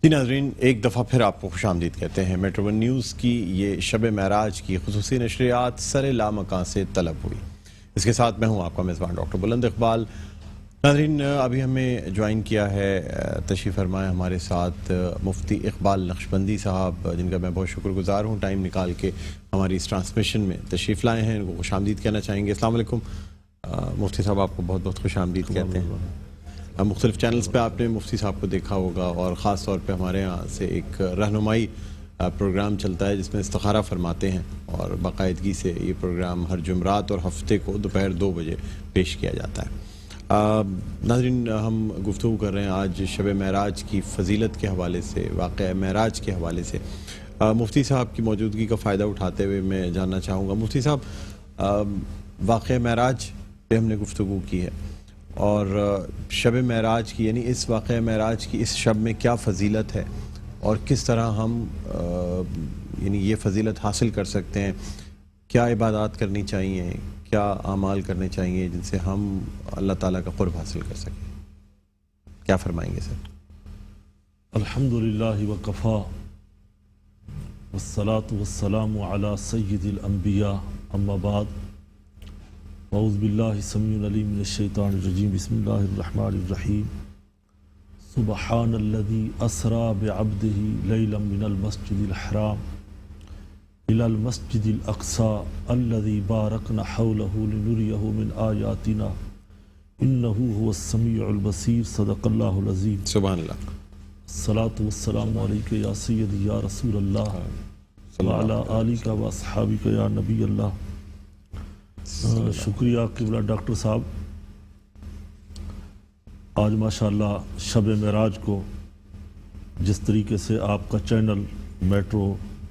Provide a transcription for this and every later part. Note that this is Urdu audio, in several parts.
جی ناظرین، ایک دفعہ پھر آپ کو خوش آمدید کہتے ہیں۔ میٹرو ون نیوز کی یہ شب معراج کی خصوصی نشریات سر لامکاں سے طلب ہوئی۔ اس کے ساتھ میں ہوں آپ کا میزبان ڈاکٹر بلند اقبال۔ ناظرین، ابھی ہمیں جوائن کیا ہے، تشریف فرمائے ہمارے ساتھ مفتی اقبال نقشبندی صاحب، جن کا میں بہت شکر گزار ہوں، ٹائم نکال کے ہماری اس ٹرانسمیشن میں تشریف لائے ہیں۔ ان کو خوش آمدید کہنا چاہیں گے۔ السلام علیکم مفتی صاحب، آپ کو بہت بہت خوش آمدید کہتے ہیں۔ مختلف چینلز پہ آپ نے مفتی صاحب کو دیکھا ہوگا، اور خاص طور پہ ہمارے یہاں سے ایک رہنمائی پروگرام چلتا ہے جس میں استخارہ فرماتے ہیں، اور باقاعدگی سے یہ پروگرام ہر جمعرات اور ہفتے کو دوپہر 2 بجے پیش کیا جاتا ہے۔ ناظرین، ہم گفتگو کر رہے ہیں آج شب معراج کی فضیلت کے حوالے سے، واقعہ معراج کے حوالے سے۔ مفتی صاحب کی موجودگی کا فائدہ اٹھاتے ہوئے میں جاننا چاہوں گا، مفتی صاحب، واقعہ معراج پہ ہم نے گفتگو کی ہے، اور شب معراج کی، یعنی اس واقعہ معراج کی اس شب میں کیا فضیلت ہے، اور کس طرح ہم یعنی یہ فضیلت حاصل کر سکتے ہیں؟ کیا عبادات کرنی چاہیے، کیا اعمال کرنے چاہیے جن سے ہم اللہ تعالیٰ کا قرب حاصل کر سکیں؟ کیا فرمائیں گے سر؟ الحمدللہ وکفا والصلاة والسلام علی سید الانبیاء، اما بعد، اعوذ باللہ السمیع العلیم من الشیطان الرجیم، بسم اللہ الرحمن الرحیم۔ سبحان الذی اسری بعبدہ لیلا من المسجد الحرام الى المسجد الاقصی الذی بارکنا حولہ لنریہ من آیاتنا انہ هو السمیع البصیر، صدق اللہ العظیم۔ سبحان اللہ۔ الصلاة والسلام علیکہ یا سیدی یا رسول اللہ وعلی آلک و اصحابک یا نبی اللہ۔ شکریہ قبلہ ڈاکٹر صاحب، آج ماشاءاللہ شب معراج کو جس طریقے سے آپ کا channel metro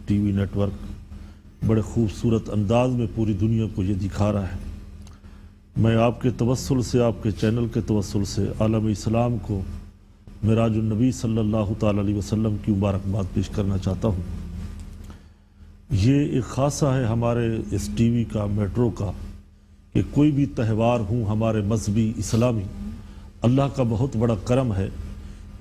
T V network بڑے خوبصورت انداز میں پوری دنیا کو یہ دکھا رہا ہے، میں آپ کے توسل سے، آپ کے چینل کے توسل سے عالم اسلام کو معراج النبی صلی اللہ تعالی علیہ وسلم کی مبارکباد پیش کرنا چاہتا ہوں۔ یہ ایک خاصہ ہے ہمارے اس ٹی وی کا، میٹرو کا، کہ کوئی بھی تہوار ہوں ہمارے مذہبی اسلامی، اللہ کا بہت بڑا کرم ہے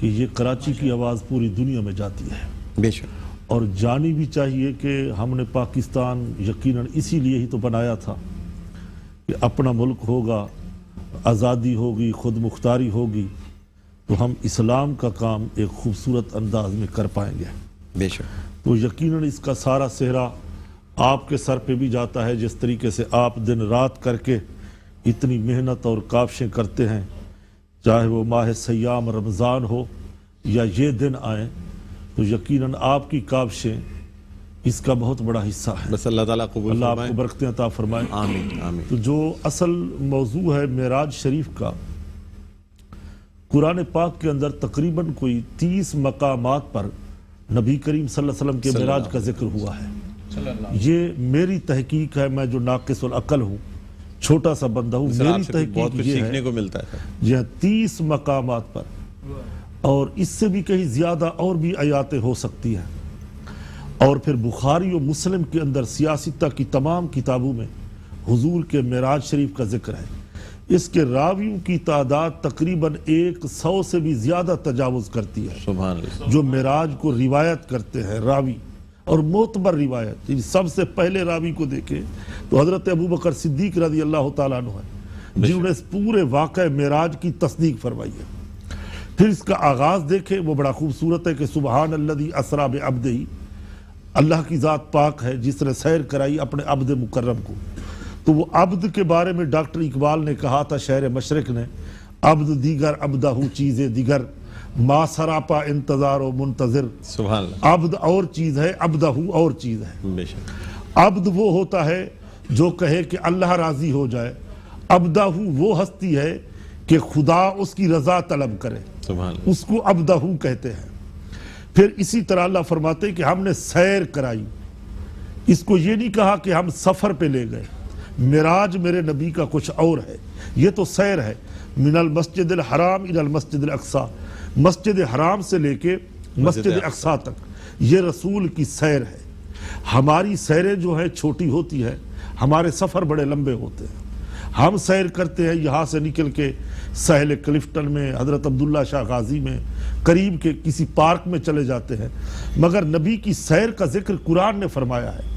کہ یہ کراچی کی آواز پوری دنیا میں جاتی ہے، بے شک، اور جانی بھی چاہیے کہ ہم نے پاکستان یقیناً اسی لیے ہی تو بنایا تھا کہ اپنا ملک ہوگا، آزادی ہوگی، خود مختاری ہوگی، تو ہم اسلام کا کام ایک خوبصورت انداز میں کر پائیں گے۔ بے شک، تو یقیناً اس کا سارا سہرا آپ کے سر پہ بھی جاتا ہے، جس طریقے سے آپ دن رات کر کے اتنی محنت اور کاوشیں کرتے ہیں، چاہے وہ ماہ سیام رمضان ہو یا یہ دن آئیں، تو یقیناً آپ کی کاوشیں اس کا بہت بڑا حصہ ہے۔ بس اللہ تعالیٰ قبول اللہ آپ فرمائے، کو برکتیں عطا فرمائے، آمین آمین۔ تو جو اصل موضوع ہے معراج شریف کا، قرآن پاک کے اندر تقریباً کوئی 30 مقامات پر نبی کریم صلی اللہ علیہ وسلم کے معراج کا ذکر ہوا ہے۔ یہ میری تحقیق ہے، میں جو ناقص العقل ہوں، چھوٹا سا بندہ ہوں، میری تحقیق بہت کچھ یہ سیکھنے ہے کو ملتا ہے۔ جی ہاں، 30 مقامات پر، اور اس سے بھی کہیں زیادہ اور بھی آیاتیں ہو سکتی ہیں۔ اور پھر بخاری و مسلم کے اندر سیاستہ کی تمام کتابوں میں حضور کے معراج شریف کا ذکر ہے۔ اس کے راویوں کی تعداد تقریباً 100 سے بھی زیادہ تجاوز کرتی ہے، سبحان اللہ، جو معراج کو روایت کرتے ہیں راوی، اور معتبر روایت، یعنی سب سے پہلے راوی کو دیکھیں تو حضرت ابوبکر صدیق رضی اللہ تعالیٰ عنہ ہے، جنہوں نے اس پورے واقعہ معراج کی تصدیق فرمائی ہے۔ پھر اس کا آغاز دیکھیں، وہ بڑا خوبصورت ہے کہ سبحان الذی اسری بعبدہ، اللہ کی ذات پاک ہے جس نے سیر کرائی اپنے عبد مکرم کو۔ تو وہ عبد کے بارے میں ڈاکٹر اقبال نے کہا تھا، شہر مشرق نے، عبد دیگر عبدہ چیز دیگر، ما سراپا انتظار و منتظر۔ سبحان اللہ، عبد اور چیز ہے، عبدہ اور چیز ہے۔ بے شک، عبد وہ ہوتا ہے جو کہے کہ اللہ راضی ہو جائے، عبدہ وہ ہستی ہے کہ خدا اس کی رضا طلب کرے، سبحان اللہ، اس کو عبدہ کہتے ہیں۔ پھر اسی طرح اللہ فرماتے ہیں کہ ہم نے سیر کرائی، اس کو یہ نہیں کہا کہ ہم سفر پہ لے گئے۔ معراج میرے نبی کا کچھ اور ہے، یہ تو سیر ہے، من المسجد الحرام الى المسجد الاقصی، مسجد حرام سے لے کے مسجد اقصی تک یہ رسول کی سیر ہے۔ ہماری سیریں جو ہیں چھوٹی ہوتی ہے، ہمارے سفر بڑے لمبے ہوتے ہیں۔ ہم سیر کرتے ہیں یہاں سے نکل کے ساحل کلفٹن میں، حضرت عبداللہ شاہ غازی میں، قریب کے کسی پارک میں چلے جاتے ہیں، مگر نبی کی سیر کا ذکر قرآن نے فرمایا ہے۔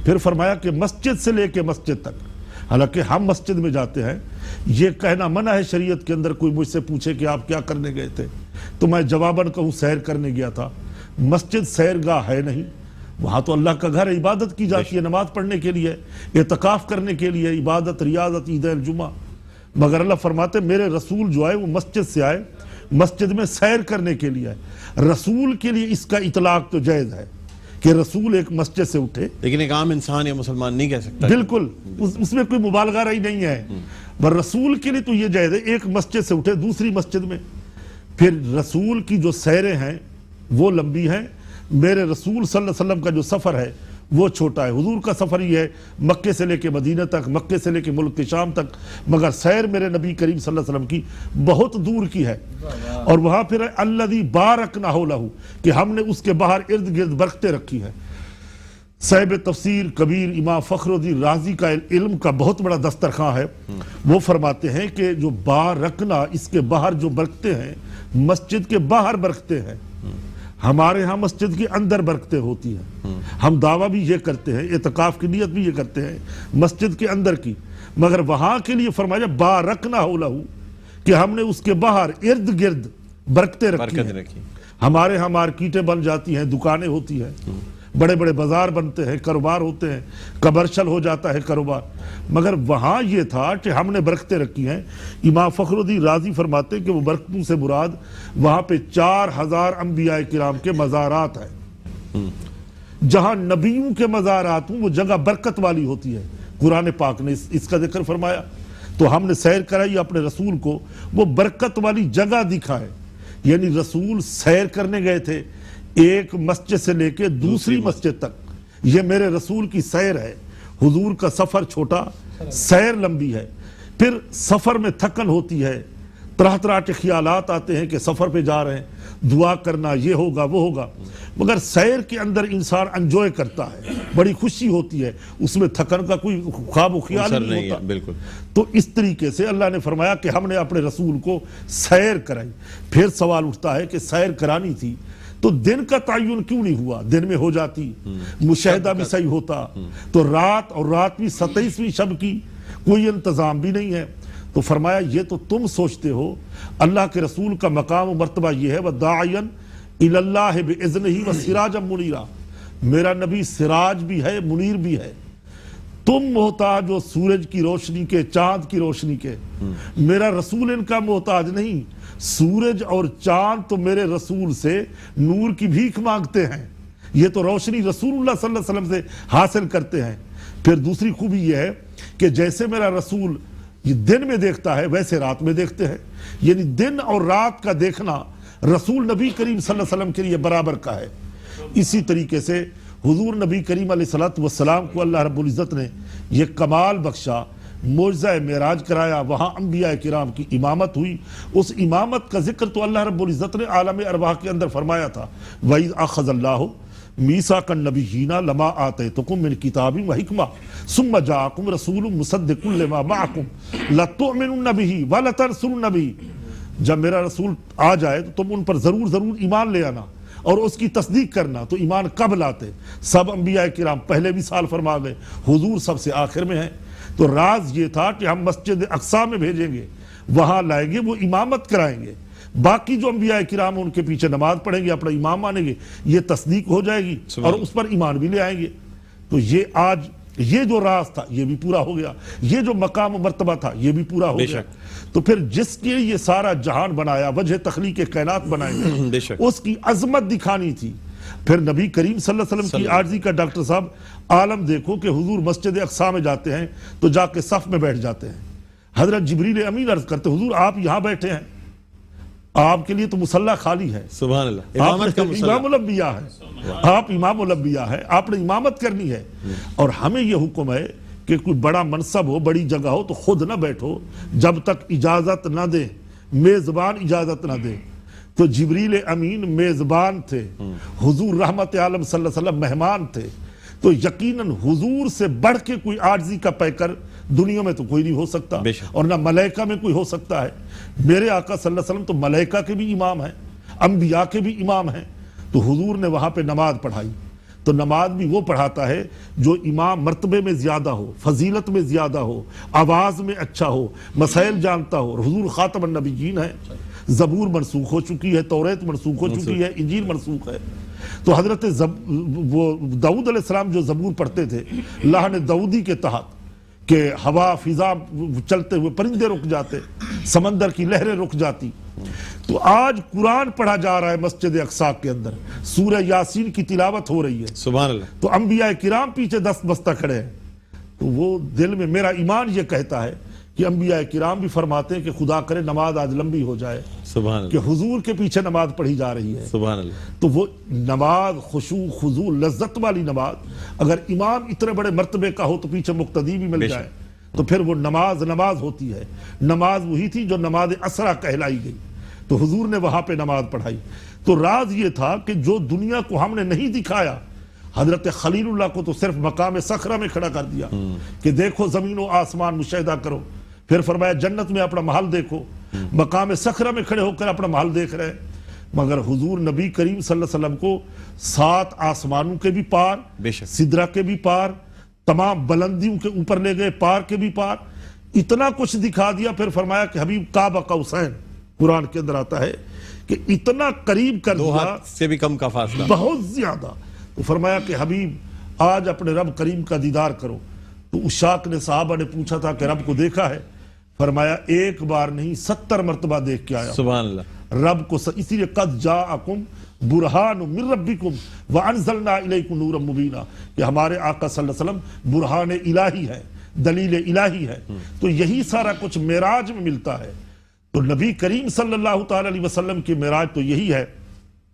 پھر فرمایا کہ مسجد سے لے کے مسجد تک، حالانکہ ہم مسجد میں جاتے ہیں، یہ کہنا منع ہے شریعت کے اندر۔ کوئی مجھ سے پوچھے کہ آپ کیا کرنے گئے تھے تو میں جواباً کہوں سیر کرنے گیا تھا۔ مسجد سیر گاہ ہے نہیں، وہاں تو اللہ کا گھر ہے، عبادت کی جاتی ہے، نماز پڑھنے کے لیے، اعتکاف کرنے کے لیے، عبادت، ریاضت، عیدین، جمعہ۔ مگر اللہ فرماتے میرے رسول جو آئے وہ مسجد سے آئے، مسجد میں سیر کرنے کے لیے آئے۔ رسول کے لیے اس کا اطلاق تو جائز ہے کہ رسول ایک مسجد سے اٹھے، لیکن ایک عام انسان یا مسلمان نہیں کہہ سکتا۔ بالکل اس میں کوئی مبالغہ رہی نہیں ہے، پر رسول کے لیے تو یہ جائز ہے ایک مسجد سے اٹھے دوسری مسجد میں۔ پھر رسول کی جو سیریں ہیں وہ لمبی ہیں، میرے رسول صلی اللہ علیہ وسلم کا جو سفر ہے وہ چھوٹا ہے۔ حضور کا سفر یہ ہے مکے سے لے کے مدینہ تک، مکے سے لے کے ملک کے شام تک، مگر سیر میرے نبی کریم صلی اللہ علیہ وسلم کی بہت دور کی ہے۔ اور وہاں پھر الذی بارکنا لہ، کہ ہم نے اس کے باہر ارد گرد برکتیں رکھی ہیں۔ صاحب تفسیر کبیر امام فخر الدین رازی کا علم کا بہت بڑا دسترخواں ہے، وہ فرماتے ہیں کہ جو بارکنا، اس کے باہر جو برکتیں ہیں، مسجد کے باہر برکتیں ہیں۔ ہمارے ہاں مسجد کے اندر برکتیں ہوتی ہیں، ہم دعویٰ بھی یہ کرتے ہیں، اعتکاف کی نیت بھی یہ کرتے ہیں مسجد کے اندر کی، مگر وہاں کے لیے فرمایا بارکنا لہ، کہ ہم نے اس کے باہر ارد گرد برکتیں رکھی ہیں۔ ہمارے ہاں مارکیٹیں بن جاتی ہیں، دکانیں ہوتی ہیں، بڑے بڑے بازار بنتے ہیں، کاروبار ہوتے ہیں، کمرشل ہو جاتا ہے کاروبار، مگر وہاں یہ تھا کہ ہم نے برکتیں رکھی ہیں۔ امام فخر الدین رازی فرماتے ہیں کہ وہ برکتوں سے مراد وہاں پہ 4000 انبیاء کرام کے مزارات ہیں۔ جہاں نبیوں کے مزارات ہوں وہ جگہ برکت والی ہوتی ہے، قرآن پاک نے اس کا ذکر فرمایا۔ تو ہم نے سیر کرائی اپنے رسول کو، وہ برکت والی جگہ دکھائے، یعنی رسول سیر کرنے گئے تھے ایک مسجد سے لے کے دوسری مسجد تک۔ یہ میرے رسول کی سیر ہے۔ حضور کا سفر چھوٹا، سیر لمبی ہے۔ پھر سفر میں تھکن ہوتی ہے، طرح طرح کے خیالات آتے ہیں کہ سفر پہ جا رہے ہیں، دعا کرنا، یہ ہوگا وہ ہوگا، مگر سیر کے اندر انسان انجوائے کرتا ہے، بڑی خوشی ہوتی ہے، اس میں تھکن کا کوئی خواب و خیال نہیں ہوتا۔ بالکل۔ تو اس طریقے سے اللہ نے فرمایا کہ ہم نے اپنے رسول کو سیر کرائی۔ پھر سوال اٹھتا ہے کہ سیر کرانی تھی تو دن کا تعین کیوں نہیں ہوا؟ دن میں ہو جاتی، مشاہدہ بھی صحیح ہوتا، تو رات، اور رات بھی 27ویں شب کی کوئی انتظام بھی نہیں ہے۔ تو فرمایا یہ تو تم سوچتے ہو، اللہ کے رسول کا مقام و مرتبہ یہ ہے وَدَاعِيًا إِلَى اللَّهِ بِإِذْنِهِ وَسِرَاجًا مُنِيرًا، میرا نبی سراج بھی ہے، منیر بھی ہے۔ تم محتاج ہو سورج کی روشنی کے، چاند کی روشنی کے، میرا رسول ان کا محتاج نہیں۔ سورج اور چاند تو میرے رسول سے نور کی بھیک مانگتے ہیں، یہ تو روشنی رسول اللہ صلی اللہ علیہ وسلم سے حاصل کرتے ہیں۔ پھر دوسری خوبی یہ ہے کہ جیسے میرا رسول یہ دن میں دیکھتا ہے ویسے رات میں دیکھتے ہیں، یعنی دن اور رات کا دیکھنا رسول نبی کریم صلی اللہ علیہ وسلم کے لیے برابر کا ہے۔ اسی طریقے سے حضور نبی کریم علیہ السلام کو اللہ رب العزت نے یہ کمال بخشا، معجزہ معراج کرایا، وہاں انبیاء کرام کی امامت ہوئی۔ اس امامت کا ذکر تو اللہ رب العزت نے عالم ارواح کے اندر فرمایا تھا، وَإِذْ أَخَذَ اللَّهُ مِيثَاقَ النَّبِيِّينَ لَمَا آتَيْتُكُم مِّن كِتَابٍ وَحِكْمَةٍ ثُمَّ جَاءَكُمْ رَسُولٌ مُصَدِّقٌ لِّمَا مَعَكُمْ لَتُؤْمِنُنَّ بِهِ وَلَتَنصُرُنَّ بِهِ، جب میرا رسول آ جائے تو تم ان پر ضرور ایمان لے آنا اور اس کی تصدیق کرنا۔ تو ایمان کب لاتے؟ سب انبیاء کرام پہلے بھی سال فرما گئے، حضور سب سے آخر میں ہیں۔ تو راز یہ تھا کہ ہم مسجد اقصی میں بھیجیں گے، وہاں لائیں گے، وہ امامت کرائیں گے، باقی جو انبیاء کرام ان کے پیچھے نماز پڑھیں گے، اپنا امام مانیں گے، یہ تصدیق ہو جائے گی اور اس پر ایمان بھی لے آئیں گے۔ تو یہ آج یہ جو راز تھا یہ بھی پورا ہو گیا، یہ جو مقام و مرتبہ تھا یہ بھی پورا ہو گیا۔ تو پھر جس کے یہ سارا جہان بنایا، وجہ تخلیق کائنات بنائے گئے، اس کی عظمت دکھانی تھی۔ پھر نبی کریم صلی اللہ علیہ وسلم کی عاجزی کا ڈاکٹر صاحب عالم دیکھو کہ حضور مسجد اقصی میں جاتے ہیں تو جا کے صف میں بیٹھ جاتے ہیں۔ حضرت جبریل امین عرض کرتے حضور آپ یہاں بیٹھے ہیں، آپ کے لیے تو مصلی خالی ہے، سبحان اللہ، امامت کا امام الانبیاء ہے، آپ امام الانبیاء ہے، آپ نے امامت کرنی ہے۔ اور ہمیں یہ حکم ہے کہ کوئی بڑا منصب ہو، بڑی جگہ ہو تو خود نہ بیٹھو جب تک اجازت نہ دے، میزبان اجازت نہ دے۔ تو جبریل امین میزبان تھے، حضور رحمت عالم صلی اللہ علیہ وسلم مہمان تھے۔ تو یقیناً حضور سے بڑھ کے کوئی عاجزی کا پیکر دنیا میں تو کوئی نہیں ہو سکتا، اور نہ ملائکہ میں کوئی ہو سکتا ہے۔ میرے آقا صلی اللہ علیہ وسلم تو ملائکہ کے بھی امام ہیں، انبیاء کے بھی امام ہیں، تو حضور نے وہاں پہ نماز پڑھائی. تو نماز بھی وہ پڑھاتا ہے جو امام مرتبے میں زیادہ ہو، فضیلت میں زیادہ ہو، آواز میں اچھا ہو، مسائل جانتا ہو. حضور خاتم النبیین ہے، زبور منسوخ ہو چکی ہے، توریت منسوخ ہو چکی ہے، انجیل منسوخ ہے. تو حضرت وہ داؤد علیہ السلام جو زبور پڑھتے تھے، اللہ نے داؤدی کے تحت کہ ہوا فضا چلتے ہوئے پرندے رک جاتے، سمندر کی لہریں رک جاتی. تو آج قرآن پڑھا جا رہا ہے مسجد اقصی کے اندر، سورہ یاسین کی تلاوت ہو رہی ہے، سبحان اللہ. تو انبیاء کرام پیچھے دست بستہ کھڑے ہیں. تو وہ دل میں میرا ایمان یہ کہتا ہے کہ انبیاء کرام بھی فرماتے ہیں کہ خدا کرے نماز آج لمبی ہو جائے، سبحان کہ اللہ. حضور کے پیچھے نماز پڑھی جا رہی ہے. سبحان اللہ. تو وہ نماز خشوع خضوع لذت والی نماز، اگر امام اتنے بڑے مرتبے کا ہو تو پیچھے مقتدی بھی مل جائے تو پھر وہ نماز ہوتی ہے. نماز وہی تھی جو نماز اسرا کہلائی گئی، تو حضور نے وہاں پہ نماز پڑھائی. تو راز یہ تھا کہ جو دنیا کو ہم نے نہیں دکھایا، حضرت خلیل اللہ کو تو صرف مقام صخرہ میں کھڑا کر دیا کہ دیکھو زمین و آسمان مشاہدہ کرو. پھر فرمایا جنت میں اپنا محل دیکھو. مقام صخرہ میں کھڑے ہو کر اپنا محل دیکھ رہے. مگر حضور نبی کریم صلی اللہ علیہ وسلم کو 7 آسمانوں کے بھی پار، بے شک. سدرہ کے بھی پار، تمام بلندیوں کے اوپر لے گئے، پار کے بھی پار، اتنا کچھ دکھا دیا. پھر فرمایا کہ حبیب قاب قوسین، قرآن کے اندر آتا ہے کہ اتنا قریب کر 2 دیا، ہاتھ سے بھی کم کا فاصلہ. بہت زیادہ. تو فرمایا کہ حبیب آج اپنے رب کریم کا دیدار کرو. تو اشاق نے صحابہ نے پوچھا تھا کہ رب کو دیکھا ہے؟ فرمایا ایک بار نہیں 70 مرتبہ دیکھ کے آیا سبحان اللہ. رب کو. اسی لیے قد جاءکم برہان من ربکم وانزلنا الیکم نورا مبینا، کہ ہمارے آقا صلی اللہ علیہ وسلم برہان الہی ہے، دلیل الہی ہے. تو یہی سارا کچھ معراج میں ملتا ہے. تو نبی کریم صلی اللہ تعالی علیہ وسلم کی معراج تو یہی ہے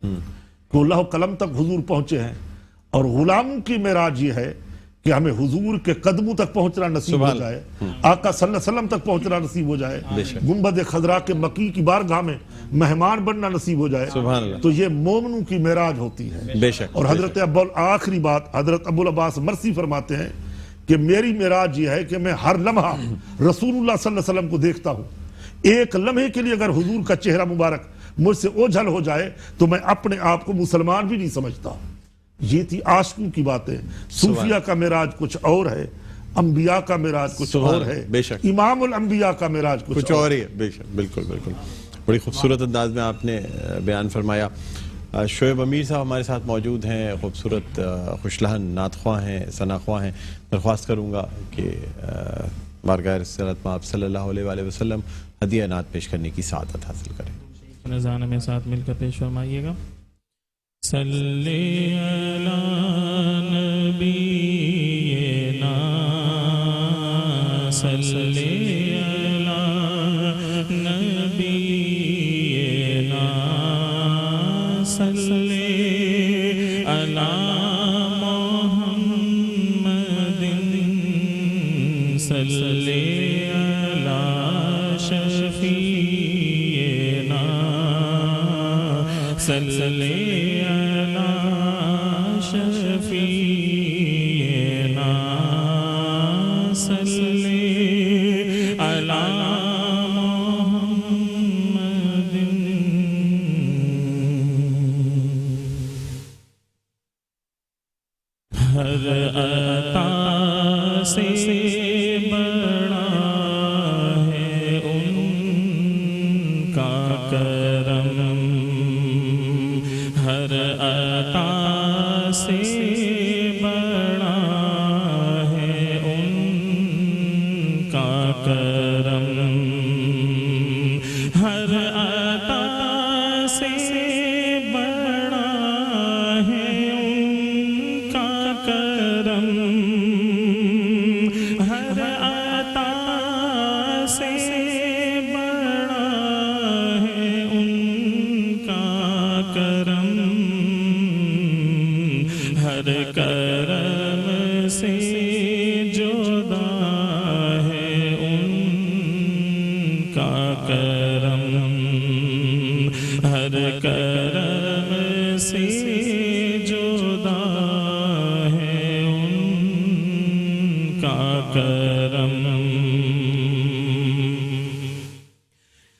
کہ اللہ قلم تک حضور پہنچے ہیں، اور غلاموں کی معراج یہ ہے کہ ہمیں حضور کے قدموں تک پہنچنا نصیب ہو جائے، آقا صلی اللہ علیہ وسلم تک پہنچنا نصیب ہو جائے، گنبد خضرا کے مکی کی بارگاہ میں مہمان بننا نصیب ہو جائے. سبحان اللہ. تو یہ مومنوں کی معراج ہوتی ہے. بے شک. اور حضرت آخری بات حضرت ابو العباس مرسی فرماتے ہیں کہ میری معراج یہ ہے کہ میں ہر لمحہ رسول اللہ صلی اللہ علیہ وسلم کو دیکھتا ہوں. ایک لمحے کے لیے اگر حضور کا چہرہ مبارک مجھ سے اوجھل ہو جائے تو میں اپنے آپ کو مسلمان بھی نہیں سمجھتا. یہ تھی عاشقوں کی باتیں. صوفیہ کا معراج کچھ اور ہے، انبیاء کا معراج کچھ اور ہے، بے شک. امام الانبیاء کا معراج کچھ اور ہی ہے. بے شک. بالکل بالکل. بڑی خوبصورت انداز میں آپ نے بیان فرمایا. شعیب امیر صاحب ہمارے ساتھ موجود ہیں، خوبصورت خوش لہن نعت خواں ہیں، ثنا خواں ہیں. درخواست کروں گا کہ بارگاہ رسالت میں آپ صلی اللہ علیہ وآلہ وسلم ہدیہ نعت پیش کرنے کی سعادت حاصل کریں. نذرانہ میں ساتھ مل کر پیش فرمائیے گا. صلی علی نبینا صلی علی نبینا صلی علی محمد صلی علی شفیعنا صلی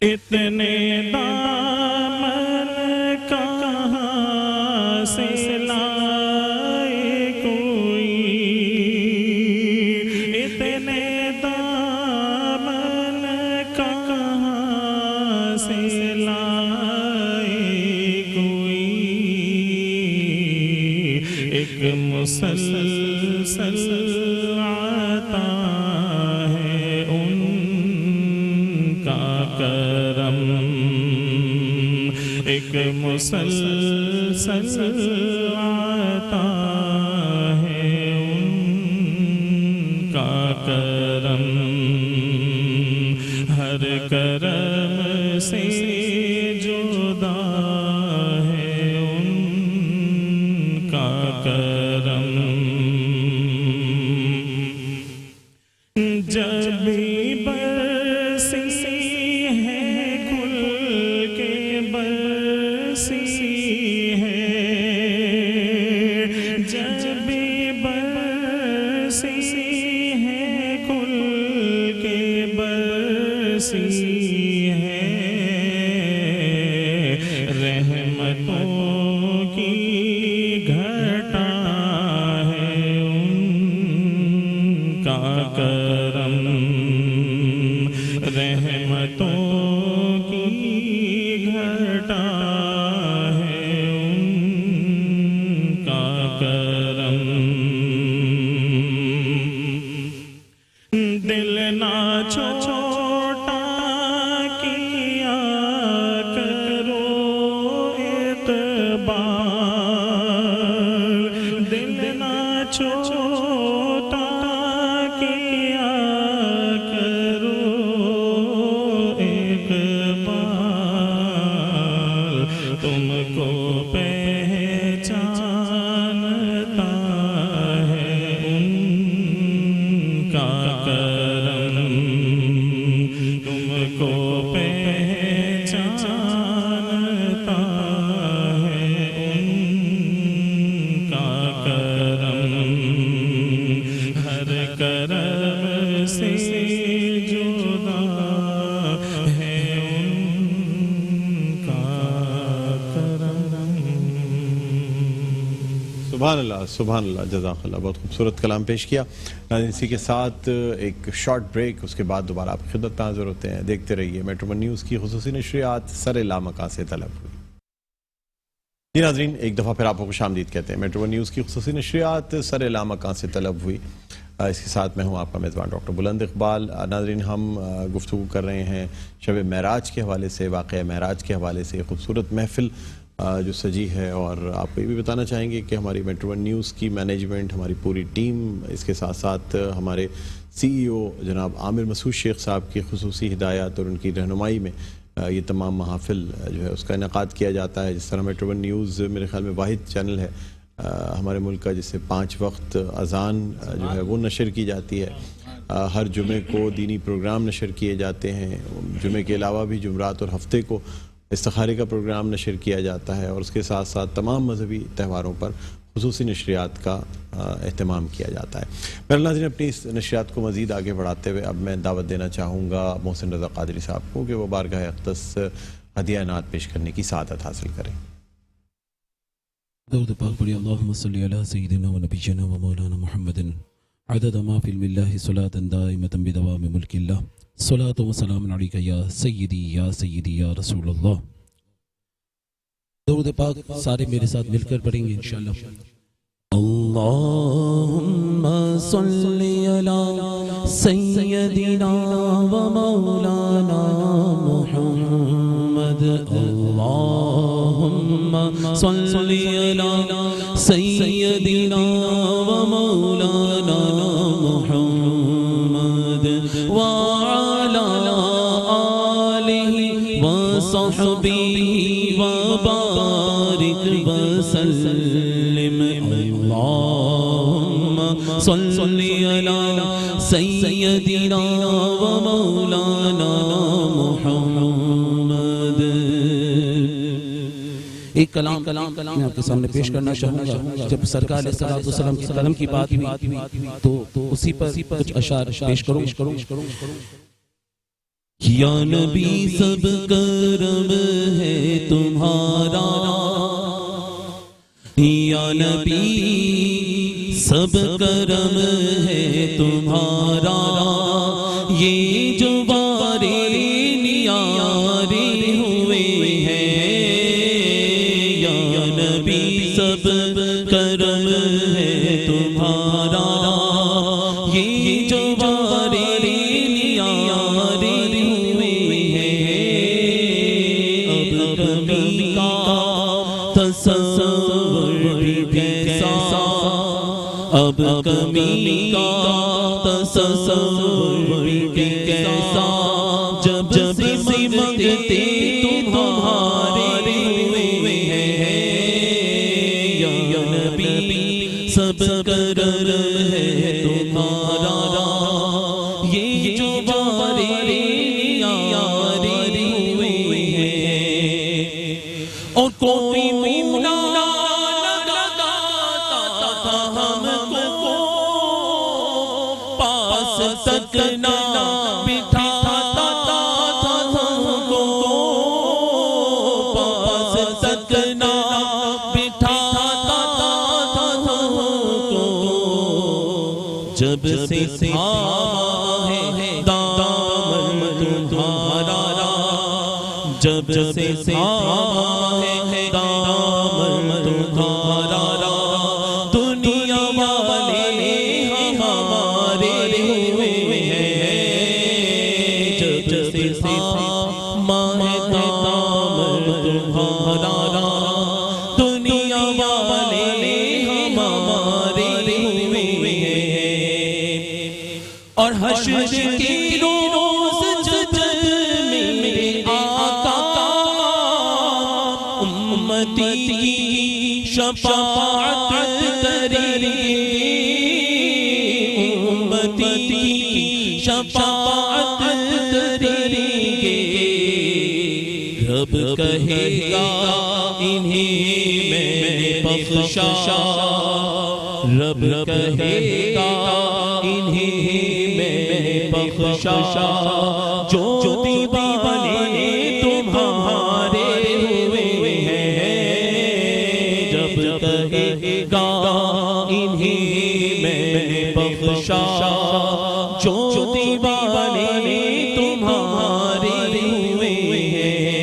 اتنے دامن سے لائے کوئی اتنے دامن کہاں سے لائے کوئی ایک مسلسل آتا ہے ان کا کرم ایک مسلسل آتا ہے ان کا کرم ہر کرم سے جدا ہے ان کا کرم جب بھی برسی ہے کھل کے برسی ہے جب بھی برسی ہے کھل کے برسی ہے رحمتوں کی گھٹا ہے ان کا کرم رحمتوں کی گھٹا ہے ان کا کرم دل نہ چھوٹا کیا کرو اعتبار دل نہ چھوٹا کیا کرو اقبال تم کو پہچانتا ہے ان کا کرم تم کو پہچانتا ہے ان کا کرم ہر کرم سے جدا ہے ان کا کرم سبحان اللہ جزاک اللہ بہت خوبصورت کلام پیش کیا ناظرین اسی کے ساتھ ایک شارٹ بریک اس کے بعد دوبارہ آپ کی خدمت میں حاضر ہوتے ہیں دیکھتے رہیے میٹرو ون نیوز کی خصوصی نشریات سر لامکاں سے طلب ہوئی جی ناظرین ایک دفعہ پھر آپ کو خوش آمدید کہتے ہیں میٹرو ون نیوز کی خصوصی نشریات سر لامکاں سے طلب ہوئی اس کے ساتھ میں ہوں آپ کا میزبان ڈاکٹر بلند اقبال ناظرین ہم گفتگو کر رہے ہیں شب معراج کے حوالے سے واقعہ معراج کے حوالے سے خوبصورت محفل جو سجی ہے اور آپ کو یہ بھی بتانا چاہیں گے کہ ہماری میٹرو ون نیوز کی مینجمنٹ ہماری پوری ٹیم اس کے ساتھ ساتھ ہمارے سی ای او جناب عامر مسعود شیخ صاحب کی خصوصی ہدایات اور ان کی رہنمائی میں یہ تمام محافل جو ہے اس کا انعقاد کیا جاتا ہے جس طرح میٹرو ون نیوز میرے خیال میں واحد چینل ہے ہمارے ملک کا جس سے 5 وقت اذان جو ہے وہ نشر کی جاتی ہے ہر جمعے کو دینی پروگرام نشر کیے جاتے ہیں جمعے کے علاوہ بھی جمعرات اور ہفتے کو استخارے کا پروگرام نشر کیا جاتا ہے اور اس کے ساتھ ساتھ تمام مذہبی تہواروں پر خصوصی نشریات کا اہتمام کیا جاتا ہے میرے ناظرین اپنی اس نشریات کو مزید آگے بڑھاتے ہوئے اب میں دعوت دینا چاہوں گا محسن رضا قادری صاحب کو کہ وہ بارگاہ اقدس ہدیہ نعت پیش کرنے کی سعادت حاصل کریں درود پاک پڑھی اللہم صلی علی سیدنا و نبینا و مولانا محمد عدد ما فی علم اللہ صلاة دائمتا بدوام ملک اللہ صلاة و سلام علیکہ یا سیدی یا رسول اللہ درود پاک سارے میرے ساتھ مل کر پڑھیں گے انشاءاللہ اللہم صلی علی سیدنا و مولانا محمد اللہم صلی علی سیدنا و مولانا محمد وعلی آلہ وصحبہ وبارک وسلم اللہم صلی علی سیدنا و مولانا محمد ایک کلام میں آپ کے سامنے پیش کرنا چاہوں گا جب سرکار علیہ السلام کی قلم کی بات ہوئی تو اسی پر کچھ اشعار پیش کروں یا نبی سب کرم ہے تمہارا یا نبی سب کرم ہے تمہارا، یہ جو بارے نیارے ہوئے ہیں، یا نبی سب کرم ہے تمہارا، یہ جو بارے نیارے ہوئے ہیں، اب کمی کا تصور بھی کیسا، اب کمی کا تصور بھی کیسا، جب سمجھتے تمہارے ہوئے ہیں، یا نبی سب کرم ہے تمہارا، یہ جو بارے نیارے ہوئے ہیں، اور کوئی مولا لگاتا تھا ہم کو، پاس تک نہ بٹھاتا تھا ہم کو، پاس تک نہ بٹھاتا تھا ہم کو، جب سے تھاما ہے دامن تمہارا، جب سے تھاما ہے دامن تمہارا، دنیا والے ہمارے ہوئے ہیں، جب سے تھاما ہے دامن تمہارا، دنیا والے ہمارے ہوئے ہیں، اور حشر کی روز جب میرے آقا امتی کی شفاعت کریں گے، امتی کی شفاعت کریں گے، رب کہے گا انہیں میں نے بخشا، رب کہے گا انہیں میں نے بخشا، جو دیوانے تمہارے ہوئے ہیں، جب کہے گا انہیں میں نے بخشا، جو دیوانے تمہارے ہوئے ہیں،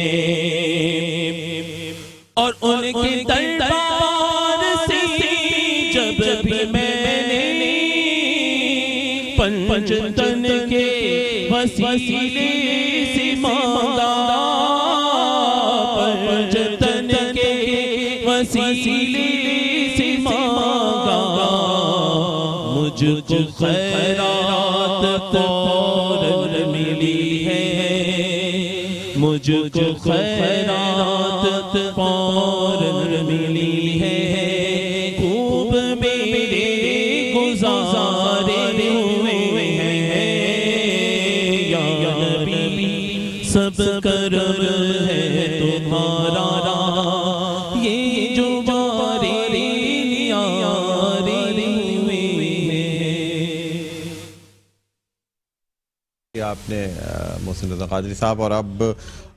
اور ان کے دربار سے جب بھی میں نے پنجتن کے وسیلے سے مانگا، پنجتن کے وسیلے سے مانگا، مجھ کو خیرات فوراً ملی ہے، مجھ کو خیرات فوراً ملی ہے، خوب میرے گزارے ہوئے ہیں، یا نبی سب کرم ہے تمہارا، یہ جو بارے نیارے ہوئے ہیں۔ آپ نے محسن رضا قادری صاحب، اور اب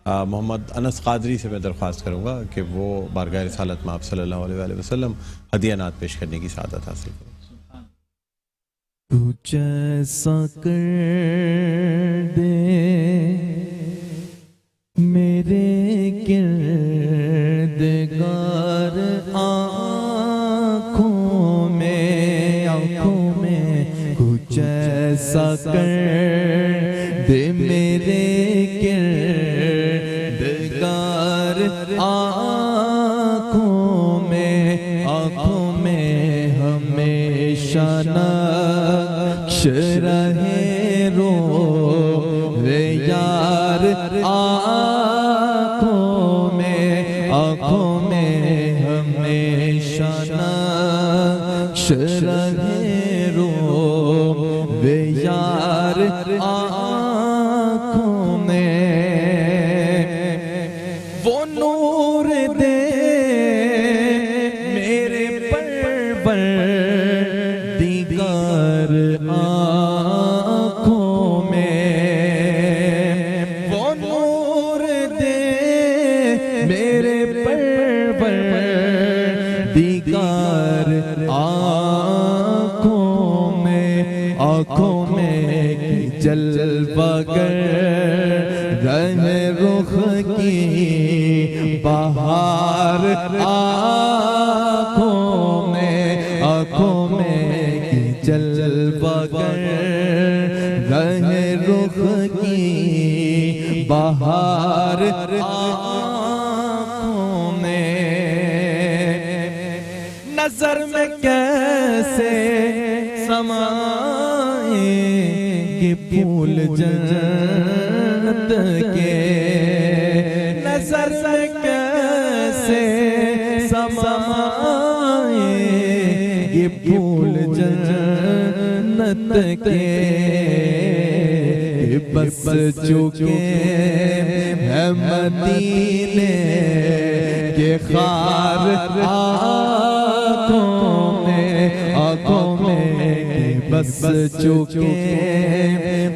محمد انس قادری سے میں درخواست کروں گا کہ وہ بارگاہ رسالت میں آپ صلی اللہ علیہ وآلہ وسلم ہدیہ نعت پیش کرنے کی سعادت حاصل کریں۔ تو جیسا کر دے میرے کردگار آنکھوں میں کچھ ایسا کر دے میرے کردگار آنکھوں میں ہمیشہ نقش رہے روے یار آنکھوں میں ہمیشہ نقش رہے روے یار آنکھوں میں، وہ نور دے میرے پروردگار آنکھوں میں، وہ نور دے میرے پروردگار جلوگر رہے رخ کی بہار آنکھوں میں جلوگر رہے رخ کی بہار آنکھوں میں نظر میں کیسے سمائیں گے پھول جنت کے نظر میں کیسے سمائیں گے پھول جنت کے بس چکے ہیں مدینے کے خار آنکھوں میں بس چکے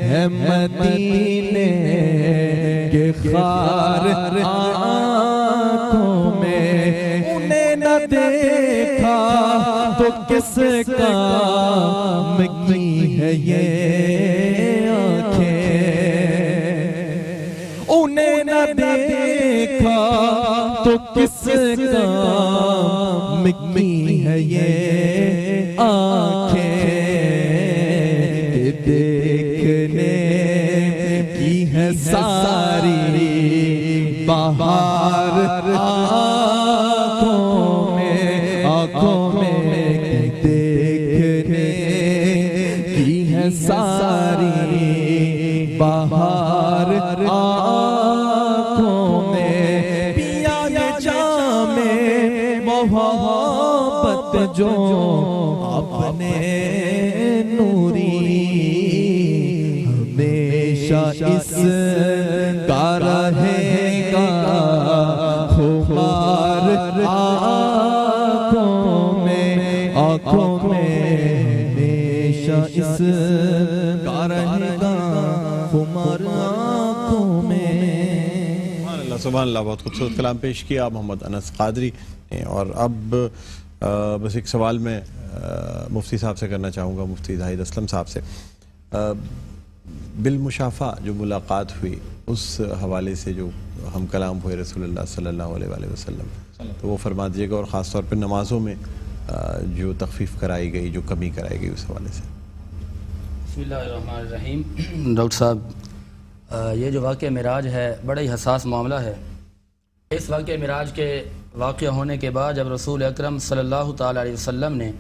ہیں مدینے کے خار آنکھوں میں انہیں نہ دیکھا تو کس کام کی ہے یہ آنکھیں انہیں نہ دیکھا تو کس کام کی ہے یہ آنکھیں دیکھنے کی ہے ساری بہار آنکھوں میں دیکھنے کی ہے ساری بہار آنکھوں میں پیا یہ جام محبت جو اپنے نوری ہمیشہ اس کا رہے گا خمار آنکھوں میں ہمیشہ اس کا رہے گا خمار آنکھوں میں سبحان اللہ بہت خوبصورت کلام پیش کیا محمد انس قادری نے. اور اب بس ایک سوال میں مفتی صاحب سے کرنا چاہوں گا, مفتی زاہد اسلم صاحب سے. بالمشافہ جو ملاقات ہوئی اس حوالے سے جو ہم کلام ہوئے رسول اللہ صلی اللہ علیہ وآلہ وسلم, تو وہ فرما دیجیے گا, اور خاص طور پہ نمازوں میں جو تخفیف کرائی گئی, جو کمی کرائی گئی, اس حوالے سے. بسم اللہ الرحمن الرحیم. ڈاکٹر صاحب, یہ جو واقعہ معراج ہے بڑا ہی حساس معاملہ ہے. اس واقعہ معراج کے واقعہ ہونے کے بعد جب رسول اکرم صلی اللہ تعالی علیہ وسلم نے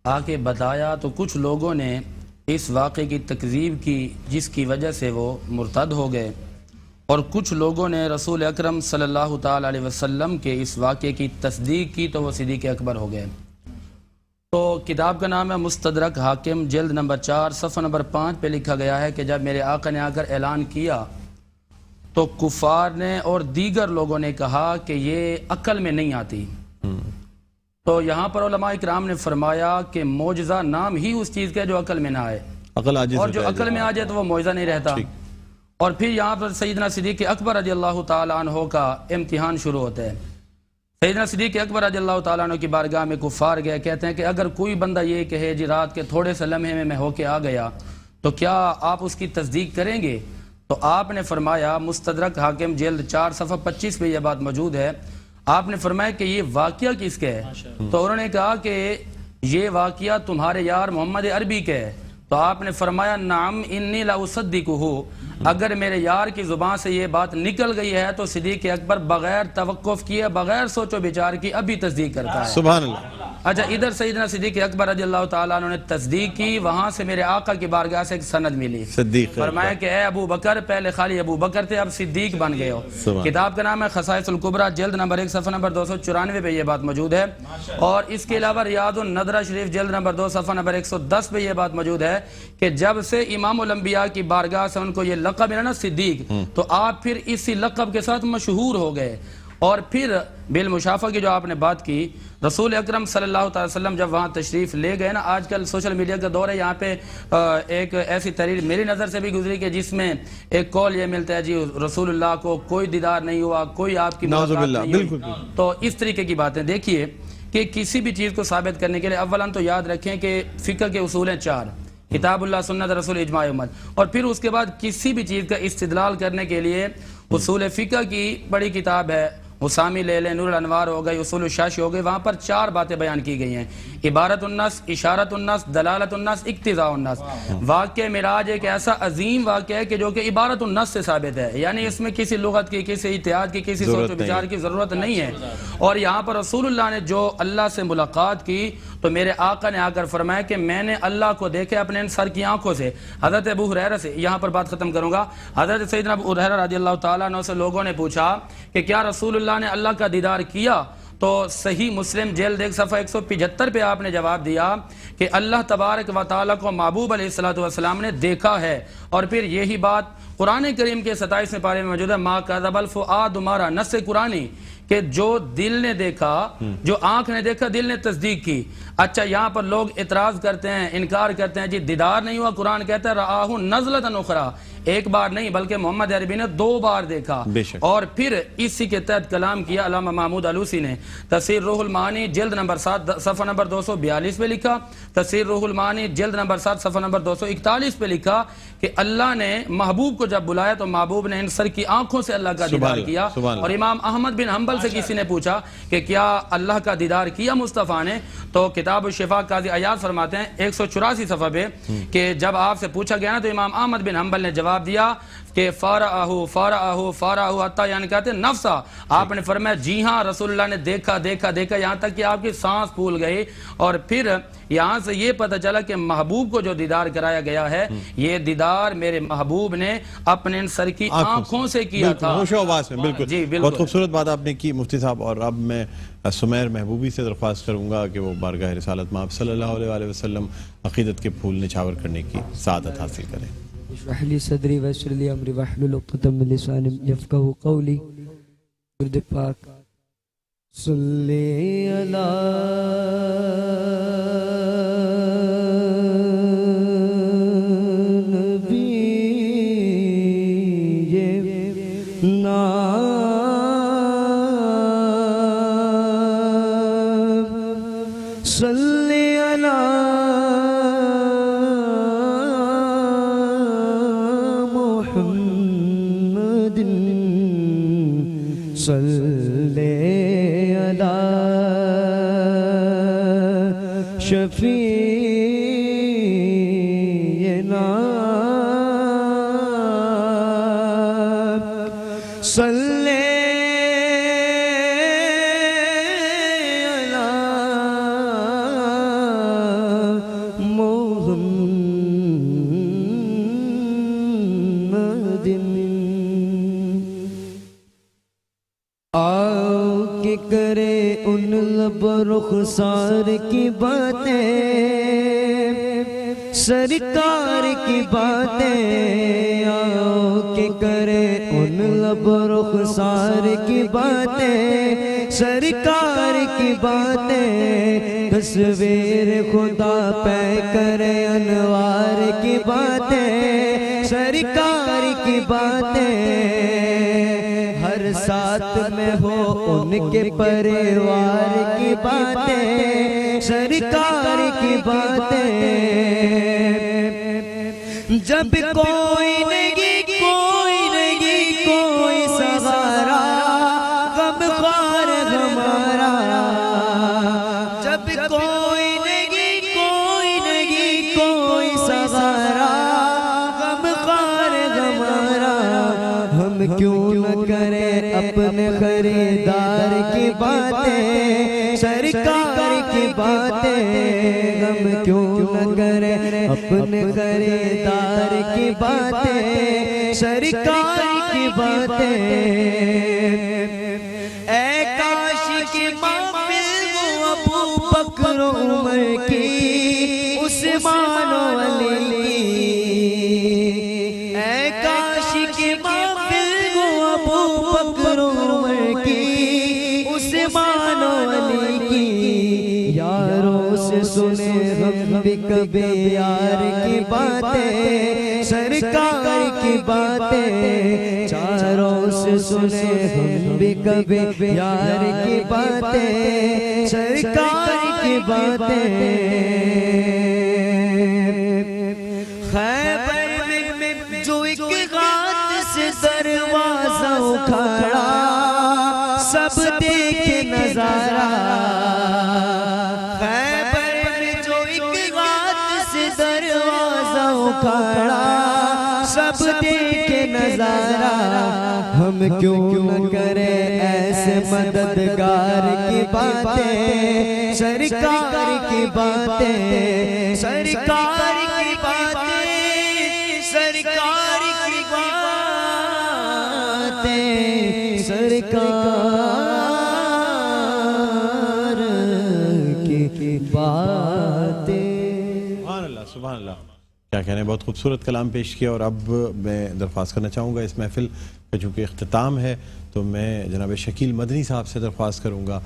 آ کے بتایا تو کچھ لوگوں نے اس واقعے کی تکذیب کی, جس کی وجہ سے وہ مرتد ہو گئے, اور کچھ لوگوں نے رسول اکرم صلی اللہ تعالی علیہ وسلم کے اس واقعے کی تصدیق کی تو وہ صدیق اکبر ہو گئے. تو کتاب کا نام ہے مستدرک حاکم, جلد نمبر 4 صفحہ نمبر 5 پہ لکھا گیا ہے کہ جب میرے آقا نے آ کر اعلان کیا تو کفار نے اور دیگر لوگوں نے کہا کہ یہ عقل میں نہیں آتی. تو یہاں پر علماء اکرام نے فرمایا کہ معجزہ نام ہی اس چیز کا جو عقل میں نہ آئے, اور جو عقل میں آ جائے تو وہ معجزہ نہیں رہتا. اور پھر یہاں پر سیدنا صدیق اکبر رضی اللہ تعالیٰ عنہ کا امتحان شروع ہوتا ہے. سیدنا صدیق اکبر رضی اللہ تعالیٰ عنہ کی بارگاہ میں کفار گئے, کہتے ہیں کہ اگر کوئی بندہ یہ کہے جی رات کے تھوڑے سے لمحے میں ہو کے آ گیا تو کیا آپ اس کی تصدیق کریں گے؟ تو آپ نے فرمایا, مستدرک حاکم جلد 4 صفحہ 25 پہ یہ بات موجود ہے, آپ نے فرمایا کہ یہ واقعہ کس کا ہے؟ تو انہوں نے کہا کہ یہ واقعہ تمہارے یار محمد عربی کا ہے. تو آپ نے فرمایا نعم انی لا اصدقہ, اگر میرے یار کی زبان سے یہ بات نکل گئی ہے تو صدیق اکبر بغیر توقف کیے, بغیر سوچو بچار کی ابھی تصدیق کرتا ہے. سبحان اللہ. اچھا, ادھر سیدنا صدیق اکبر رضی اللہ تعالیٰ عنہ نے تصدیق کی, وہاں سے میرے آقا کی بارگاہ سے ایک سند ملی, فرمایا کہ اے ابو بکر, پہلے خالی ابو بکر تھے اب صدیق بن گئے ہو. کتاب کا نام ہے خصائص الکبریٰ, جلد نمبر 1 صفحہ نمبر 294 پہ یہ بات موجود ہے. اور اس کے علاوہ ریاض النظرہ شریف جلد نمبر 2 صفحہ نمبر 110 پہ یہ بات موجود ہے کہ جب سے امام الانبیاء کی بارگاہ سے ان کو یہ لقب ملا نا صدیق, تو آپ پھر اسی لقب کے ساتھ مشہور ہو گئے. اور پھر بالمشافہ کی جو آپ نے بات کی, رسول اکرم صلی اللہ تعالی وسلم جب وہاں تشریف لے گئے نا, آج کل سوشل میڈیا کا دور ہے, یہاں پہ ایک ایسی تحریر میری نظر سے بھی گزری کہ جس میں ایک کال یہ ملتا ہے جی رسول اللہ کو کوئی دیدار نہیں ہوا, کوئی آپ کی ملاقات نہیں ہوئی. تو اس طریقے کی باتیں دیکھیے کہ کسی بھی چیز کو ثابت کرنے کے لیے اولاً تو یاد رکھیں کہ فقہ کے اصول ہیں 4. کتاب اللہ سنت رسول اجماع امت. اور پھر اس کے بعد کسی بھی چیز کا استدلال کرنے کے لیے اصول فقہ کی بڑی کتاب ہے, حسامی لے لیں, نور الانوار ہو گئی, اصول الشاشی ہو گئی, وہاں پر 4 باتیں بیان کی گئی ہیں: عبارت النص, اشارت النص, دلالت النص, اقتضاء النص. واقعہ معراج ایک ایسا عظیم واقعہ ہے کہ جو کہ عبارت النص سے ثابت ہے, یعنی اس میں کسی لغت کی, کسی اجتہاد کی, کسی سوچ و بچار کی ضرورت نہیں ہے. اور یہاں پر رسول اللہ نے جو اللہ سے ملاقات کی تو میرے آقا نے آ کر فرمایا کہ میں نے اللہ کو دیکھا اپنے ان سر کی آنکھوں سے. حضرت ابو ہریرہ سے, یہاں پر بات ختم کروں گا, حضرت سیدنا ابو ہریرہ رضی اللہ تعالیٰ عنہ سے لوگوں نے پوچھا کہ کیا رسول اللہ نے اللہ کا دیدار کیا؟ تو صحیح مسلم جلد 1 صفحہ 175 پہ آپ نے جواب دیا کہ اللہ تبارک و تعالیٰ کو محبوب علیہ السلام نے دیکھا ہے. اور پھر یہی بات قرآن کریم کے 27ویں پارے میں موجود ہے, ما کذب الفؤاد ما رأى, نص قرآنی کہ جو دل نے دیکھا, جو آنکھ نے دیکھا, دل نے تصدیق کی. اچھا, یہاں پر لوگ اعتراض کرتے ہیں, انکار کرتے ہیں, جی دیدار نہیں ہوا, قرآن کہتا ہے رآہ نزلۃ اخری, ایک بار نہیں بلکہ محمد عربی نے 2 بار دیکھا. اور پھر اسی کے تحت کلام کیا علامہ محمود علوسی نے. تفسیر روح المعانی جلد نمبر 7 صفحہ نمبر 242 پہ لکھا, تفسیر روح المعانی جلد نمبر 7 صفحہ نمبر 241 پہ لکھا کہ اللہ نے محبوب کو جب بلایا تو محبوب نے ان سر کی آنکھوں سے اللہ کا دیدار کیا. اور امام احمد بن حنبل سے کسی نے پوچھا کہ کیا اللہ کا دیدار کیا مصطفیٰ نے؟ تو کتاب الشفا قاضی عیاض فرماتے ہیں 184 صفحہ پہ کہ جب آپ سے پوچھا گیا نا تو امام احمد بن حنبل نے جواب دیا کہ فارعہو فارعہو فارعہو حتی, یعنی کہتے ہیں نفسا. آپ نے فرمایا جی ہاں رسول اللہ نے دیکھا دیکھا دیکھا, یہاں تک کہ آپ کی سانس پھول گئی. اور پھر یہاں سے یہ پتہ چلا کہ محبوب کو جو دیدار کرایا گیا ہے, یہ دیدار میرے محبوب نے اپنے ان سر کی آنکھوں سے کیا تھا. ہوش و حواس میں. بالکل, بہت خوبصورت بات آپ نے کی مفتی صاحب. اور اب میں سمیر محبوبی سے درخواست کروں گا کہ وہ بارگاہ رسالت میں آپ صلی اللہ علیہ وآلہ وسلم عقیدت کے پھول نچھاور کرنے کی سعادت حاصل کریں. اشرح لي صدري ويسر لي امري واحلل عقدة من لساني يفقهوا قولي. درود پاک صلی علی رخسار کی باتیں, سرکار کی باتیں, آؤ کہ کرے ان لب رخسار کی باتیں, سرکار کی باتیں, تصویر خدا پہ کرے انوار کی باتیں, سرکار کی باتیں, ہر ساتھ میں ہو ان کے پریوار کی باتیں, سرکار کی باتیں. جب کوئی نہیں کوئی سہارا, غم خوار ہمارا, جب کوئی نہیں کوئی سہارا, غم خوار ہمارا, ہم کیوں نہ کریں اپنے خریدار کی باتیں, سرکار کی باتیں, ہم کیوں نہ کریں اپنے خریدار کی باتیں, سرکار کی باتیں. اے کاش کی محفل وہ ابو بکر و عمر کی, عثمان و علی کی, اے کاش کی محفل وہ ابو بکر و عمر کی, عثمان و علی کی. یاروں سے سنے ہم بھی کبھی یار کی باتیں, سرکار کی باتیں, چاروں سے سنے ہم بھی کبھی یار کی باتیں, سرکار کی باتیں. اکھڑا سب دیکھے نظارہ خیبر میں جو ایک رات سے دروازہ اکھڑا سب دیکھے نظارہ ہم کیوں نہ کریں ایسے مددگار کی باتیں سرکار کی باتیں سرکار کی باتیں سرکار کی باتیں سرکار کی باتیں. سبحان اللہ سبحان اللہ، کیا کہنے، بہت خوبصورت کلام پیش کیا. اور اب میں درخواست کرنا چاہوں گا اس محفل کا چونکہ اختتام ہے تو میں جناب شکیل مدنی صاحب سے درخواست کروں گا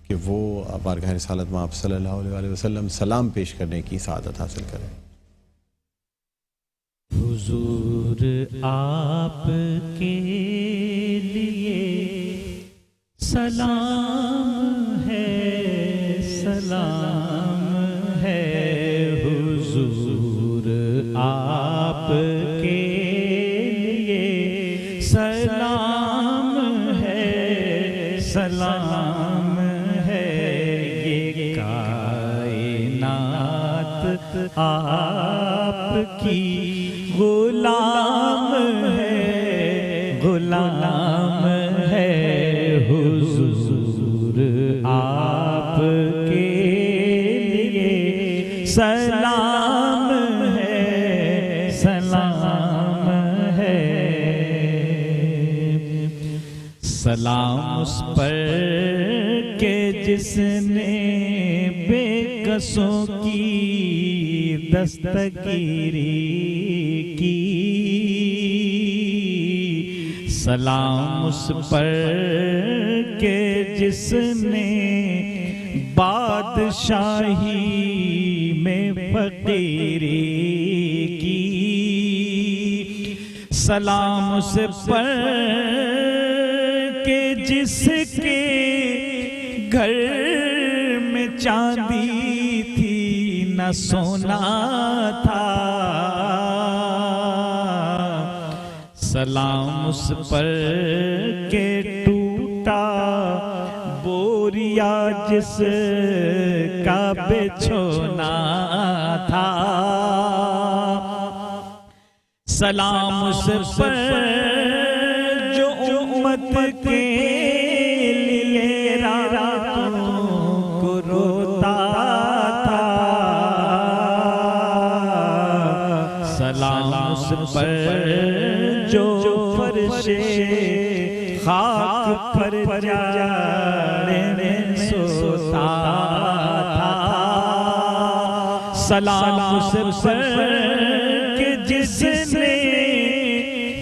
کہ وہ بارگاہ رسالت میں آپ صلی اللہ علیہ وسلم سلام پیش کرنے کی سعادت حاصل کریں. حضور آپ کے لیے سلام ہے سلام ہے. حضور آپ کے لیے سلام ہے سلام ہے. یہ کائنات آپ کی غلام ہے غلام ہے. حضور آپ کے لیے سلام ہے سلام ہے. سلام اس پر کہ جس نے بے کسوں کی دستگیری کی. سلام اس پر کہ جس نے بادشاہی میں فقیری کی. سلام اس پر کہ جس کے گھر میں چاندی تھی نہ سونا تھا. سلام اس پر کہ ٹوٹا بوریا جس کا بچھونا تھا. سلام اس پر جو امت کے لیے راتوں کو روتا تھا. سلام اس پر جو فرش خاک پر جاڑے میں سوتا تھا. سلام اس پر کہ جس نے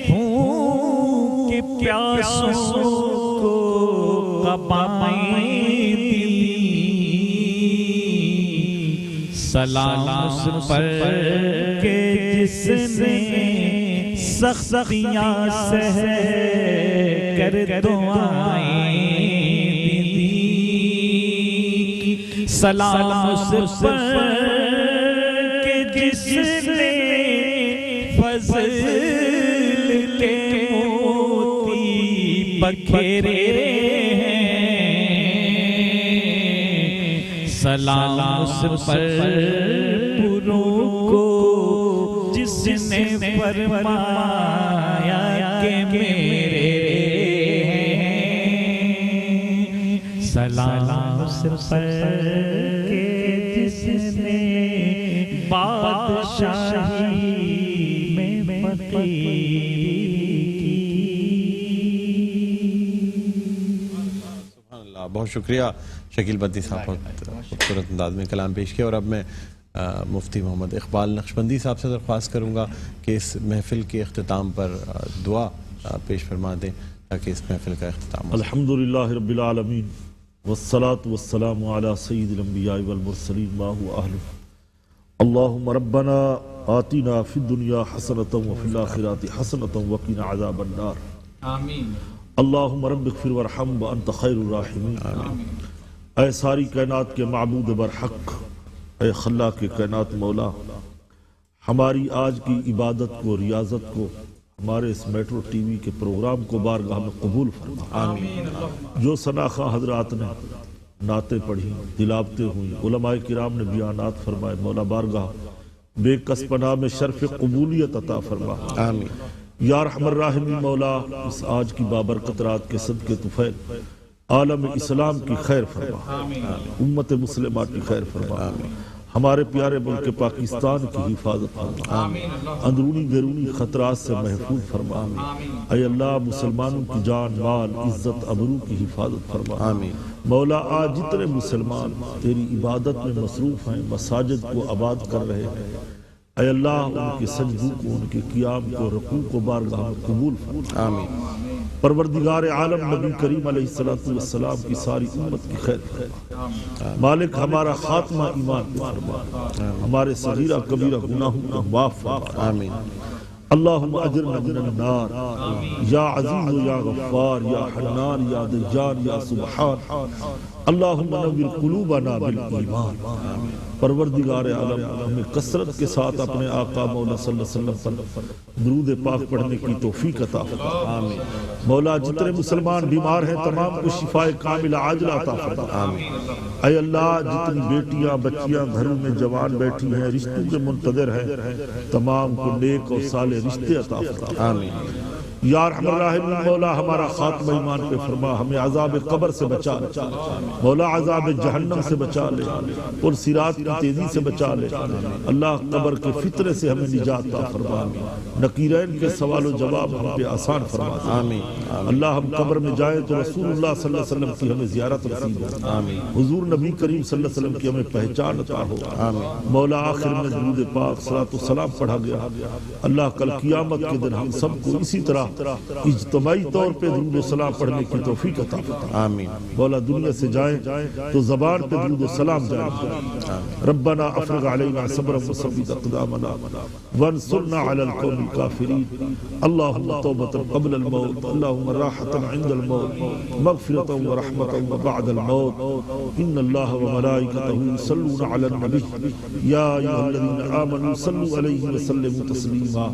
خون کے پیاسوں کو قبائیں دی. سلام اس پر کہ جس نے سختیاں سہ کر دعائیں دی. سلام اس پر کہ جس نے فضل کے موتی بکھیرے ہیں. سلام اس پر پروں کو جس نے فرمایا کہ میرے ہیں. سلام اس پر کہ جس نے بادشاہی میں فقیری کی. سبحان اللہ، بہت شکریہ شکیل بدی صاحب، بہت خوبصورت انداز میں کلام پیش کیا. اور اب میں مفتی محمد اقبال نقشبندی صاحب سے درخواست کروں گا کہ اس محفل کے اختتام پر دعا پیش فرما دیں تاکہ اس محفل کا اختتام ہو. الحمدللہ رب العالمین والصلاة والسلام علی سید الانبیاء والمرسلین ما هو اہلہ. اللہم ربنا آتنا فی الدنیا حسنۃ وفی الآخرۃ حسنۃ وقنا عذاب النار. آمین. اللہم رب اغفر وارحم وانت خیر الراحمین. اے ساری کائنات کے معبود برحق، اے خلاق کائنات مولا، ہماری آج کی عبادت کو، ریاضت کو ہمارے اس میٹرو ٹی وی کے پروگرام کو بارگاہ میں قبول فرما. آمین. جو ثناخواں حضرات نے نعتیں پڑھی، تلاوتیں ہوئیں، علماء کرام نے بیانات فرمائے، مولا بارگاہ بے کس پناہ میں شرف قبولیت عطا فرما. آمین. یا رحم الراحمین مولا اس آج کی بابرکت رات کے صدقے طفیل عالم اسلام کی خیر فرما، امت مسلمہ کی خیر فرما، ہمارے پیارے ملک پاکستان کی حفاظت فرما، اندرونی بیرونی خطرات سے محفوظ فرما. اے اللہ مسلمانوں کی جان مال عزت ابرو کی حفاظت فرما. مولا آج جتنے مسلمان تیری عبادت میں مصروف ہیں، مساجد کو آباد کر رہے ہیں، اے اللہ ان کے سجدوں کو، ان کے قیام کو، رکوع کو بارگاہ میں قبول فرما. آمین. پروردگار عالم نبی کریم علیہ السلام کی ساری امت کی خیر فرما. مالک ہمارا خاتمہ ایمان پہ فرما، ہمارے صغیرہ کبیرہ گناہوں کو معاف فرما. آمین. اللہم اجرنا من النار یا عزیز یا غفار یا حنان یا دجان یا سبحان. اللہم نور قلوبنا بالایمان. پروردگار عالم ہمیں کثرت کے ساتھ اپنے آقا مولا صلی اللہ علیہ وسلم پر درود پاک پڑھنے کی توفیق عطا فرما. مولا جتنے مسلمان بیمار ہیں تمام کو شفائے کاملہ عاجلہ عطا فرما. اے اللہ جتنی بیٹیاں بچیاں گھروں میں جوان بیٹھی ہیں، رشتوں کے منتظر ہیں، تمام کو نیک اور صالح رشتے عطا فرما. یا رحم الراحمین مولا ہمارا خاتمہ ایمان پہ فرما، ہمیں عذاب قبر سے بچا لے مولا، عذاب جہنم سے بچا لے، اور صراط کی تیزی سے بچا لے. اللہ قبر کے فتنے سے ہمیں نجات عطا فرما. نکیرین کے سوال و جواب ہم پہ آسان فرما. اللہ ہم قبر میں جائیں تو رسول اللہ صلی اللہ علیہ وسلم کی ہمیں زیارت نصیب ہو، حضور نبی کریم صلی اللہ علیہ وسلم کی ہمیں پہچان عطا ہو. مولا آخر میں درود پاک صلاۃ و سلام پڑھا گیا. اللہ کل قیامت کے دن ہم سب کو اسی طرح اجتماعی طور پہ درود و سلام پڑھنے کی توفیق عطا فرما. آمین. مولا دنیا سے جائیں تو زبان پہ درود و سلام جائیں. ربنا افرغ علینا صبرا وثبت اقدامنا وانصرنا علی القوم الکافرین. اللہم توبۃ قبل الموت، اللہم راحۃ عند الموت، مغفرۃ ورحمۃ وبعد الموت. ان اللہ وملائکتہ یصلون علی النبی یا ایھا الذین آمنوا صلوا علیہ وسلموا تسلیما.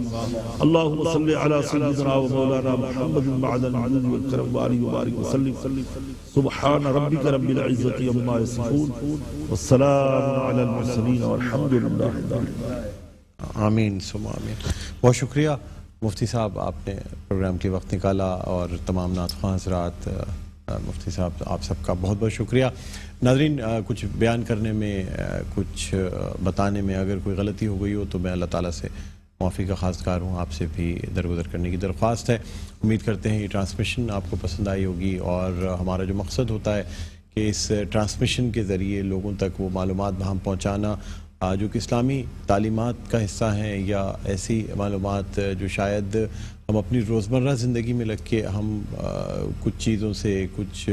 اللہم صل علی سیدنا مولانا محمد بعد العدد والکرم وآلہ وبارک وسلم. سبحان ربک رب العزت عما یصفون والسلام علی المرسلین والحمد للہ رب العالمین. آمین ثم آمین. بہت شکریہ مفتی صاحب، آپ نے پروگرام کے وقت نکالا، اور تمام نعت خواں حضرات، مفتی صاحب آپ سب کا بہت بہت شکریہ. ناظرین، کچھ بیان کرنے میں، کچھ بتانے میں اگر کوئی غلطی ہو گئی ہو تو میں اللہ تعالیٰ سے معافی کا خواستگار ہوں. آپ سے بھی درگزر کرنے کی درخواست ہے. امید کرتے ہیں یہ ٹرانسمیشن آپ کو پسند آئی ہوگی، اور ہمارا جو مقصد ہوتا ہے کہ اس ٹرانسمیشن کے ذریعے لوگوں تک وہ معلومات بہم پہنچانا جو کہ اسلامی تعلیمات کا حصہ ہیں، یا ایسی معلومات جو شاید ہم اپنی روزمرہ زندگی میں لگ کے ہم کچھ چیزوں سے، کچھ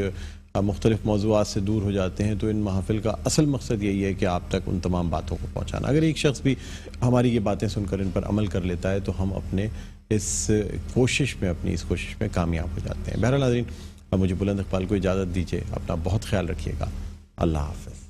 مختلف موضوعات سے دور ہو جاتے ہیں. تو ان محافل کا اصل مقصد یہی ہے کہ آپ تک ان تمام باتوں کو پہنچانا. اگر ایک شخص بھی ہماری یہ باتیں سن کر ان پر عمل کر لیتا ہے تو ہم اپنے اس کوشش میں کامیاب ہو جاتے ہیں. بہرحال ناظرین، مجھے بلند اقبال کو اجازت دیجیے. اپنا بہت خیال رکھیے گا. اللہ حافظ.